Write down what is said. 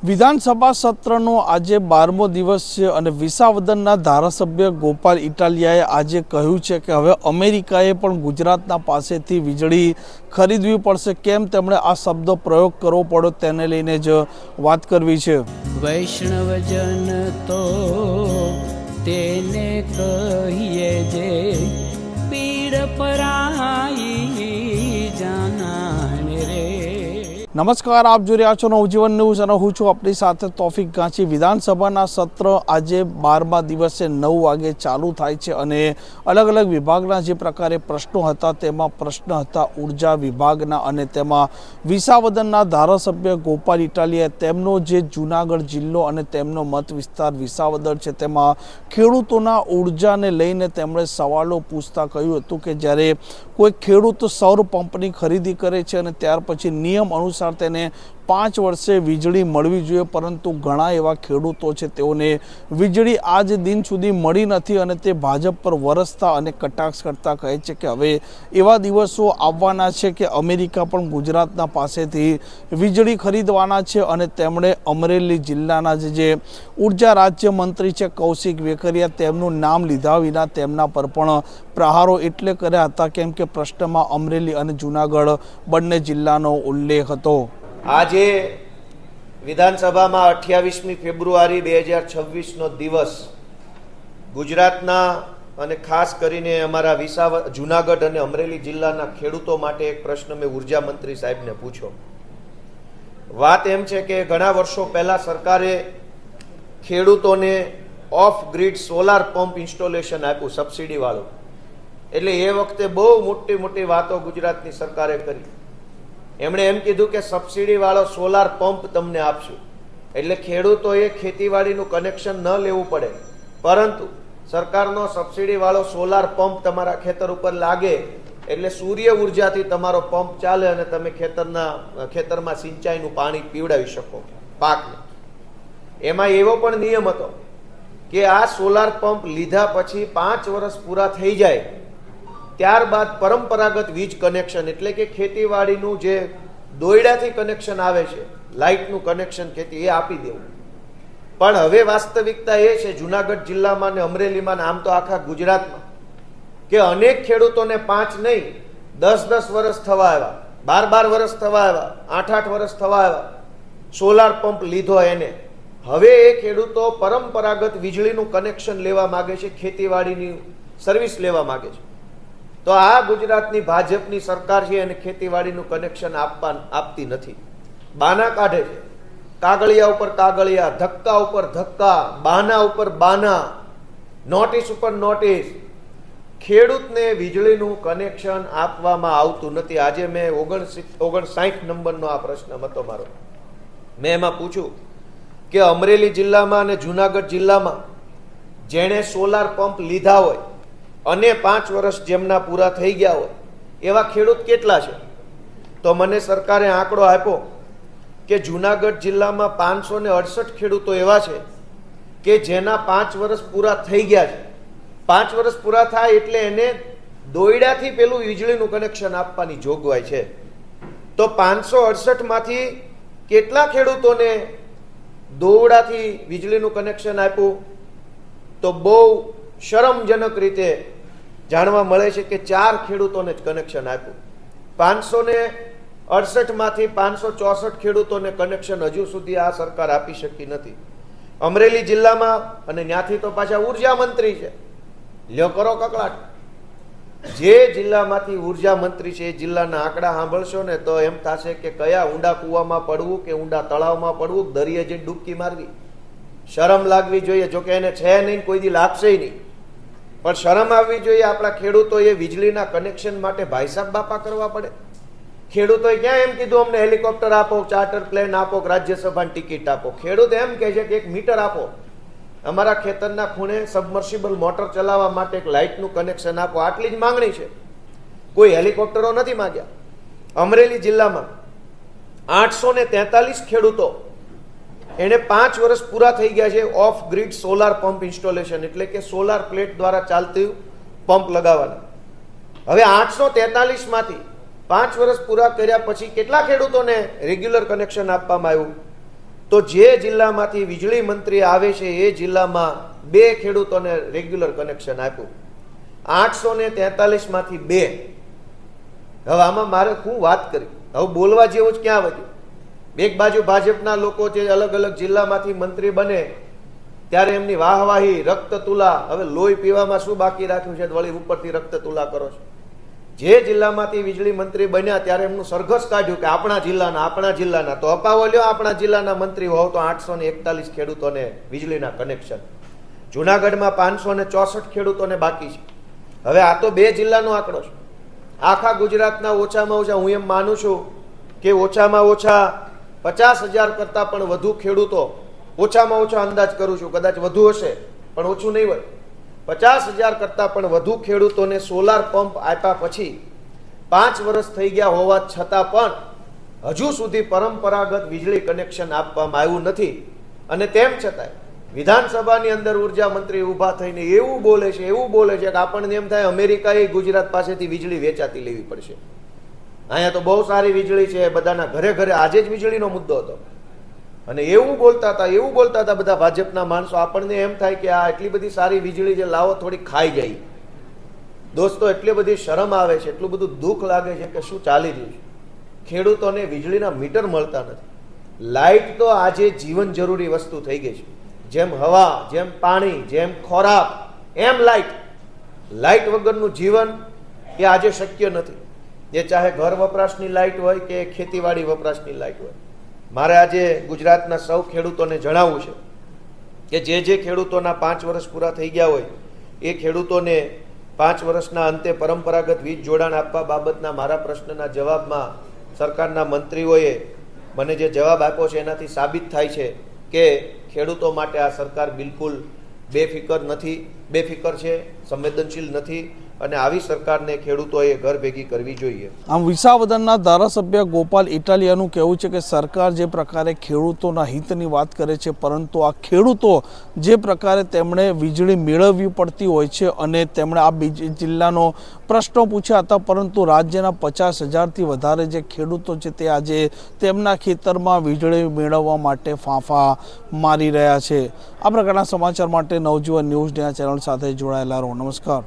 વિધાનસભા સત્રનો આજે 12મો દિવસ છે અને વિસાવદરના ધારાસભ્ય ગોપાલ ઇટાલિયાએ આજે કહ્યું છે કે હવે અમેરિકાએ પણ ગુજરાતના પાસેથી વીજળી ખરીદવી પડશે। કેમ તેમણે આ શબ્દ પ્રયોગ કરવો પડ્યો તેને લઈને જ વાત કરવી છે। વૈષ્ણવજન તો તેને કહીએ જે પીડ પરાઈ જાનાને રે। નમસ્કાર, આપ જોઈ રહ્યા છો નવજીવન ન્યૂઝ અને હું છું આપણી સાથે તોફિક ગાંચી। વિધાનસભાના સત્ર આજે 12મા દિવસે 9 વાગે ચાલુ થાય છે અને અલગ અલગ વિભાગના જે પ્રકારે પ્રશ્નો હતા તેમાં પ્રશ્ન હતા ઉર્જા વિભાગના અને તેમાં વિસાવદરના ધારાસભ્ય ગોપાલ ઇટાલિયા તેમનો જે જૂનાગઢ જિલ્લો અને તેમનો મત વિસ્તાર વિસાવદર છે તેમાં ખેડૂતોના ઉર્જાને લઈને તેમણે સવાલો પૂછતા કહ્યું હતું કે જ્યારે કોઈ ખેડૂત સૌર પંપની ખરીદી કરે છે અને ત્યાર પછી નિયમ અનુસાર તેને 5 વર્ષે વીજળી મળવી જોઈએ, પરંતુ ઘણા એવા ખેડૂતો છે તેઓને વીજળી આજ દિન સુધી મળી નથી અને તે ભાજપ પર વરસતા અને કટાક્ષ કરતા કહે છે કે હવે એવા દિવસો આવવાના છે કે અમેરિકા પણ ગુજરાતના પાસેથી વીજળી ખરીદવાના છે। અને તેમણે અમરેલી જિલ્લાના જે ઉર્જા રાજ્યમંત્રી છે કૌશિક વેકરિયા તેમનું નામ લીધા વિના તેમના પર પણ પ્રહારો એટલે કર્યા હતા કેમ કે પ્રશ્નમાં અમરેલી અને જૂનાગઢ બંને જિલ્લાનો ઉલ્લેખ હતો। આજે વિધાનસભામાં 28મી ફેબ્રુઆરી 2026નો દિવસ ગુજરાતના અને ખાસ કરીને અમારા જૂનાગઢ અને અમરેલી જિલ્લાના ખેડૂતો માટે એક પ્રશ્ન મેં ઉર્જા મંત્રી સાહેબને પૂછ્યો। વાત એમ છે કે ઘણા વર્ષો પહેલા સરકારે ખેડૂતોને of grid solar pump installation આપ્યું સબસિડી વાળું, એટલે એ વખતે બહુ મોટી મોટી વાતો ગુજરાતની સરકારે કરી। એમણે એમ કીધું કે સબસિડી વાળો સોલાર પંપ તમને આપશું, એટલે ખેડૂતોએ ખેતીવાડીનું કનેક્શન ન લેવું પડે, પરંતુ સરકારનો સબસિડી વાળો સોલાર પંપ તમારા ખેતર ઉપર લાગે એટલે સૂર્ય ઉર્જાથી તમારો પંપ ચાલે અને તમે ખેતરમાં સિંચાઈનું પાણી પીવડાવી શકો પાકને। એમાં એવો પણ નિયમ હતો કે આ સોલાર પંપ લીધા પછી 5 વર્ષ પૂરા થઈ જાય ત્યારબાદ પરંપરાગત વીજ કનેક્શન એટલે કે ખેતીવાડીનું જે દોયડાથી કનેક્શન આવે છે, લાઇટનું કનેક્શન ખેતી એ આપી દેવું। પણ હવે વાસ્તવિકતા એ છે જુનાગઢ જિલ્લામાં ને અમરેલીમાં ને આમ તો આખા ગુજરાતમાં કે અનેક ખેડૂતોને 5 નહીં 10-10 વર્ષ થવા આવ્યા, 12-12 વર્ષ થવા આવ્યા, 8-8 વર્ષ થવા આવ્યા, સોલાર પંપ લીધો એને। હવે એ ખેડૂતો પરંપરાગત વીજળીનું કનેક્શન લેવા માંગે છે, ખેતીવાડીની સર્વિસ લેવા માંગે છે। તો આ ગુજરાતની ભાજપની સરકાર છે અને ખેતીવાડીનું કનેક્શન આપતી નથી, બાના કાઢે છે, કાગળિયા ઉપર કાગળિયા, ધક્કા ઉપર ધક્કા, બાના ઉપર બાના, નોટિસ ઉપર નોટિસ। ખેડૂતને વીજળીનું કનેક્શન આપવામાં આવતું નથી। આજે મેં 59 નંબરનો આ પ્રશ્ન હતો મારો, મેં એમાં પૂછ્યું કે અમરેલી જિલ્લામાં અને જુનાગઢ જિલ્લામાં જેણે સોલાર પંપ લીધા હોય અને 5 વર્ષ જેમના પૂરા થઈ ગયા હોય એવા ખેડૂત કેટલા છે? તો મને સરકારે આંકડો આપ્યો કે જુનાગઢ જિલ્લામાં 568 ખેડૂતો એવા છે કે જેના 5 વર્ષ પૂરા થઈ ગયા છે। 5 વર્ષ પૂરા થાય એટલે એને દોયડાથી પેલું વીજળીનું કનેક્શન આપવાની જોગવાઈ છે। તો 568 માંથી કેટલા ખેડૂતોને દોરડાથી વીજળીનું કનેક્શન આપ્યું? તો બહુ શરમજનક રીતે જાણવા મળે છે કે 4 ખેડૂતોને જ કનેક્શન આપ્યું। 568 માંથી 564 ખેડૂતોને કનેક્શન હજુ સુધી આ સરકાર આપી શકી નથી। અમરેલી જિલ્લામાં અને ત્યાંથી તો પાછા ઉર્જા મંત્રી છે, લ્યો કરો કકળાટ। જે જિલ્લામાંથી ઉર્જા મંત્રી છે એ જિલ્લાના આંકડા સાંભળશો ને તો એમ થશે કે કયા ઊંડા કૂવામાં પડવું કે ઊંડા તળાવમાં પડવું, દરિયે જઈને ડૂબકી મારવી। શરમ લાગવી જોઈએ, જોકે એને છે નહીં, કોઈ દી લાગશે નહીં, પણ શરમ આવવી જોઈએ। આપણા ખેડૂતોએ વીજળીના કનેક્શન માટે ભાઈ સાહેબ બાપા કરવા પડે। ખેડૂતોએ ક્યાં એમ કીધું અમને હેલિકોપ્ટર આપો, ચાર્ટર પ્લેન આપો, રાજ્યસભાની ટિકિટ આપો। ખેડૂત એમ કહે છે કે 1 મીટર આપો, અમારા ખેતરના ખૂણે સબમર્સિબલ મોટર ચલાવવા માટે એક લાઇટનું કનેક્શન આપો, આટલી જ માંગણી છે, કોઈ હેલિકોપ્ટરો નથી માંગ્યા। અમરેલી જિલ્લામાં 843 ખેડૂતો એને 5 વર્ષ પૂરા થઈ ગયા છે of grid solar pump installation એટલે કે સોલાર પ્લેટ દ્વારા ચાલતું પંપ લગાવવાના। હવે 843 માંથી 5 વર્ષ પૂરા કર્યા પછી કેટલા ખેડૂતોને રેગ્યુલર કનેક્શન આપવામાં આવ્યું? તો જે જિલ્લામાંથી વીજળી મંત્રી આવે છે એ જિલ્લામાં 2 ખેડૂતોને રેગ્યુલર કનેક્શન આપ્યું, 843 માંથી 2. હવે આમાં મારે શું વાત કરી? હવે બોલવા જેવું જ ક્યાં વધ્યું? એક બાજુ ભાજપના લોકો જે અલગ અલગ જિલ્લામાંથી મંત્રી બને ત્યારે એમની વાહવાહી, રક્તતુલા. હવે લોહી પીવામાં શું બાકી રાખ્યું છે? વળી ઉપરથી રક્તતુલા કરો છો. જે જિલ્લામાંથી વીજળી મંત્રી બન્યા ત્યારે એમનું સરઘસ કાઢ્યું કે આપણા જિલ્લાના. તો અપાવો લ્યો, આપણા જિલ્લાના મંત્રી હોવ તો 841 ખેડૂતોને વીજળીના કનેક્શન. જુનાગઢમાં 564 ખેડૂતોને બાકી છે. હવે આ તો 2 જિલ્લાનો આંકડો છે. આખા ગુજરાતના ઓછામાં ઓછા, હું એમ માનું છું કે ઓછામાં ઓછા 50,000 કરતા પણ વધુ ખેડૂતો, ઓછામાં ઓછા અંદાજ કરું છું, કદાચ વધુ હશે પણ ઓછું નહીં હોય, 50,000 કરતા પણ વધુ ખેડૂતોને સોલાર પંપ આપ્યા પછી 5 વર્ષ થઈ ગયા હોવા છતાં પણ હજુ સુધી પરંપરાગત વીજળી કનેક્શન આપવામાં આવ્યું નથી. અને તેમ છતાંય વિધાનસભાની અંદર ઉર્જા મંત્રી ઊભા થઈને એવું બોલે છે કે આપણને એમ થાય અમેરિકાએ ગુજરાત પાસેથી વીજળી વેચાતી લેવી પડશે. અહીંયા તો બહુ સારી વીજળી છે, બધાના ઘરે ઘરે. આજે જ વીજળીનો મુદ્દો હતો અને એવું બોલતા હતા બધા ભાજપના માણસો. આપણને એમ થાય કે આ એટલી બધી સારી વીજળી છે, લાવો થોડી ખાઈ જાય. દોસ્તો, એટલી બધી શરમ આવે છે, એટલું બધું દુઃખ લાગે છે કે શું ચાલી રહ્યું છે. ખેડૂતોને વીજળીના મીટર મળતા નથી. લાઇટ તો આજે જીવન જરૂરી વસ્તુ થઈ ગઈ છે. જેમ હવા, જેમ પાણી, જેમ ખોરાક, એમ લાઇટ વગરનું જીવન એ આજે શક્ય નથી. એ ચાહે ઘર વપરાશની લાઇટ હોય કે ખેતીવાડી વપરાશની લાઇટ હોય. મારે આજે ગુજરાતના સૌ ખેડૂતોને જણાવવું છે કે જે ખેડૂતોના 5 વર્ષ પૂરા થઈ ગયા હોય એ ખેડૂતોને 5 વર્ષના અંતે પરંપરાગત વીજ જોડાણ આપવા બાબતના મારા પ્રશ્નના જવાબમાં સરકારના મંત્રીઓએ મને જે જવાબ આપ્યો છે એનાથી સાબિત થાય છે કે ખેડૂતો માટે આ સરકાર બિલકુલ બેફિકર છે, સંવેદનશીલ નથી. અને આવી સરકારને ખેડૂતોએ ઘર ભેગી કરવી જોઈએ. આમ વિસાવદરના ધારાસભ્ય ગોપાલ ઇટાલિયાનું કહેવું છે કે સરકાર જે પ્રકારે ખેડૂતોના હિતની વાત કરે છે, પરંતુ આ ખેડૂતો જે પ્રકારે તેમણે વીજળી મેળવવી પડતી હોય છે અને તેમણે આ જિલ્લાનો પ્રશ્નો પૂછ્યા હતા, પરંતુ રાજ્યના 50,000થી વધારે જે ખેડૂતો છે તે આજે તેમના ખેતરમાં વીજળી મેળવવા માટે ફાંફા મારી રહ્યા છે. આ પ્રકારના સમાચાર માટે નવજીવન ન્યૂઝ ચેનલ સાથે જોડાયેલા રહો. નમસ્કાર.